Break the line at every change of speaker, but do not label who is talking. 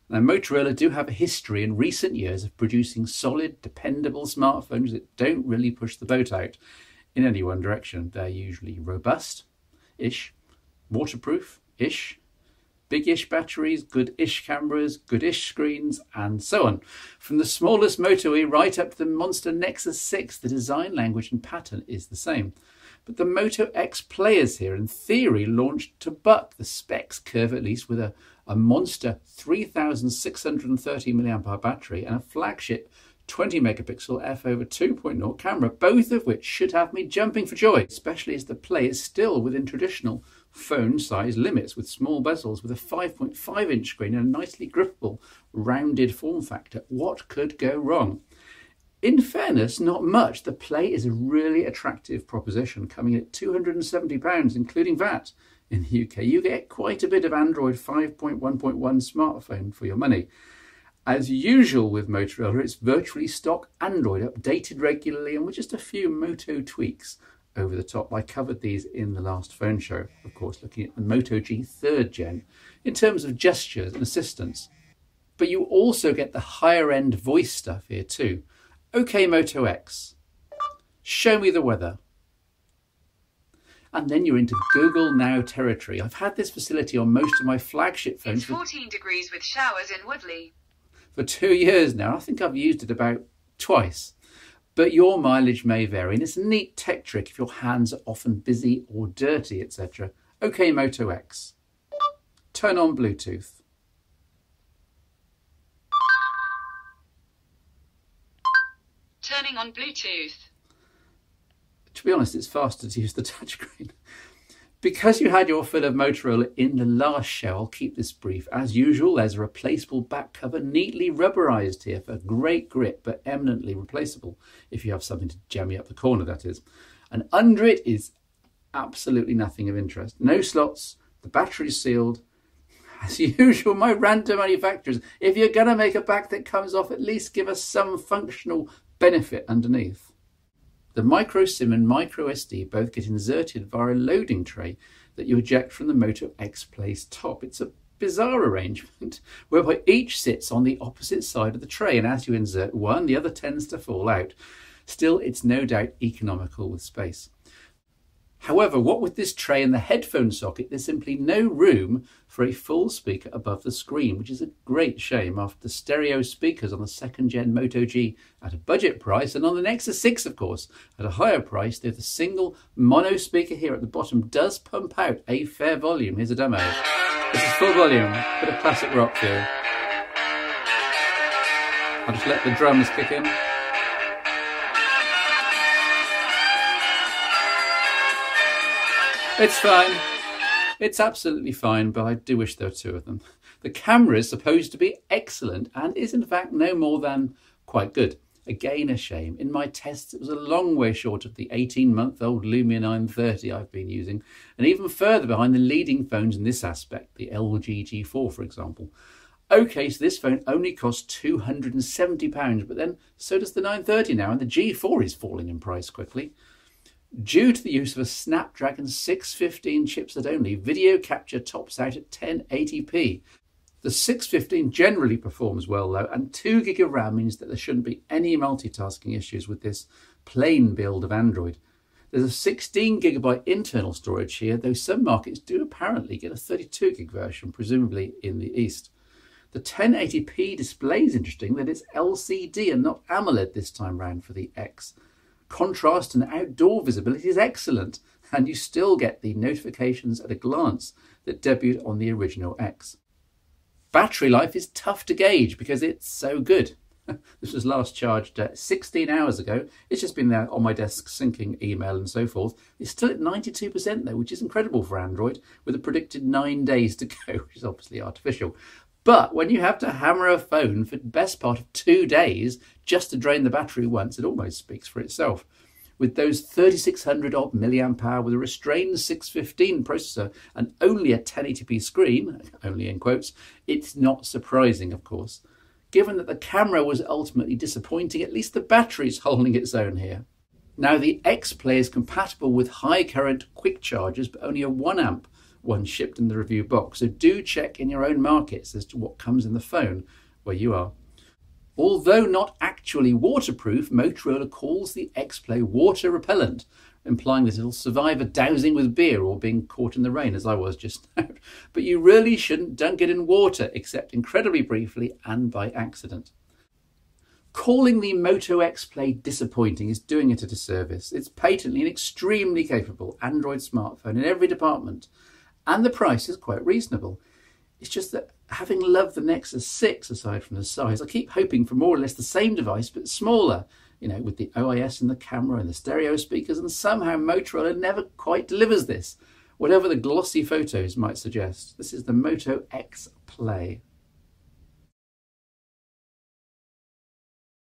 Now, Motorola do have a history in recent years of producing solid, dependable smartphones that don't really push the boat out in any one direction. They're usually robust-ish, waterproof-ish, big-ish batteries, good-ish cameras, good-ish screens, and so on. From the smallest Moto E right up to the monster Nexus 6, the design language and pattern is the same. But the Moto X players here, in theory, launched to buck the specs curve, at least with a monster 3,630 mAh battery and a flagship 20 megapixel f/2.0 camera, both of which should have me jumping for joy, especially as the Play is still within traditional phone size limits with small bezels, with a 5.5-inch screen and a nicely grippable, rounded form factor. What could go wrong? In fairness, not much. The Play is a really attractive proposition, coming in at £270, including VAT. In the UK, you get quite a bit of Android 5.1.1 smartphone for your money. As usual with Motorola, it's virtually stock Android, updated regularly and with just a few Moto tweaks over the top. I covered these in the last phone show, of course, looking at the Moto G 3rd gen in terms of gestures and assistance. But you also get the higher end voice stuff here too. OK Moto X, show me the weather. And then you're into Google Now territory. I've had this facility on most of my flagship phones.
It's 14 degrees with showers in Woodley.
For 2 years now. I think I've used it about twice. But your mileage may vary, and it's a neat tech trick if your hands are often busy or dirty, etc. OK Moto X, turn on Bluetooth.
Turning on Bluetooth.
To be honest, it's faster to use the touchscreen. Because you had your fill of Motorola in the last show, I'll keep this brief. As usual, there's a replaceable back cover, neatly rubberized here for great grip, but eminently replaceable, if you have something to jammy up the corner, that is. And under it is absolutely nothing of interest. No slots, the battery's sealed. As usual, my rant to manufacturers, if you're going to make a back that comes off, at least give us some functional benefit underneath. The micro SIM and micro SD both get inserted via a loading tray that you eject from the Moto X Play's top. It's a bizarre arrangement whereby each sits on the opposite side of the tray, and as you insert one, the other tends to fall out. Still, it's no doubt economical with space. However, what with this tray and the headphone socket, there's simply no room for a full speaker above the screen, which is a great shame after the stereo speakers on the 2nd gen Moto G at a budget price, and on the Nexus 6, of course, at a higher price. The single mono speaker here at the bottom does pump out a fair volume. Here's a demo. This is full volume, bit of classic rock feel. I'll just let the drums kick in. It's fine. It's absolutely fine, but I do wish there were two of them. The camera is supposed to be excellent and is in fact no more than quite good. Again, a shame. In my tests, it was a long way short of the 18-month-old Lumia 930 I've been using, and even further behind the leading phones in this aspect, the LG G4, for example. Okay, so this phone only costs £270, but then so does the 930 now, and the G4 is falling in price quickly. Due to the use of a Snapdragon 615 chipset only, video capture tops out at 1080p. The 615 generally performs well though, and 2 GB of RAM means that there shouldn't be any multitasking issues with this plain build of Android. There's a 16 GB internal storage here, though some markets do apparently get a 32 GB version, presumably in the East. The 1080p display is interesting that it's LCD and not AMOLED this time round for the X. Contrast and outdoor visibility is excellent, and you still get the notifications at a glance that debuted on the original X. Battery life is tough to gauge because it's so good. This was last charged 16 hours ago. It's just been there on my desk syncing email and so forth. It's still at 92% though, which is incredible for Android, with a predicted 9 days to go, which is obviously artificial. But when you have to hammer a phone for the best part of 2 days just to drain the battery once, it almost speaks for itself. With those 3600 odd mAh with a restrained 615 processor and only a 1080p screen, only in quotes, it's not surprising, of course. Given that the camera was ultimately disappointing, at least the battery's holding its own here. Now the X Play is compatible with high current quick chargers, but only a 1 amp one shipped in the review box. So do check in your own markets as to what comes in the phone where you are. Although not actually waterproof, Motorola calls the X-Play water repellent, implying that it'll survive a dousing with beer or being caught in the rain, as I was just now. But you really shouldn't dunk it in water, except incredibly briefly and by accident. Calling the Moto X-Play disappointing is doing it a disservice. It's patently an extremely capable Android smartphone in every department, and the price is quite reasonable. It's just that having loved the Nexus 6, aside from the size, I keep hoping for more or less the same device but smaller, with the OIS and the camera and the stereo speakers, and somehow Motorola never quite delivers this, whatever the glossy photos might suggest. This is the Moto X Play.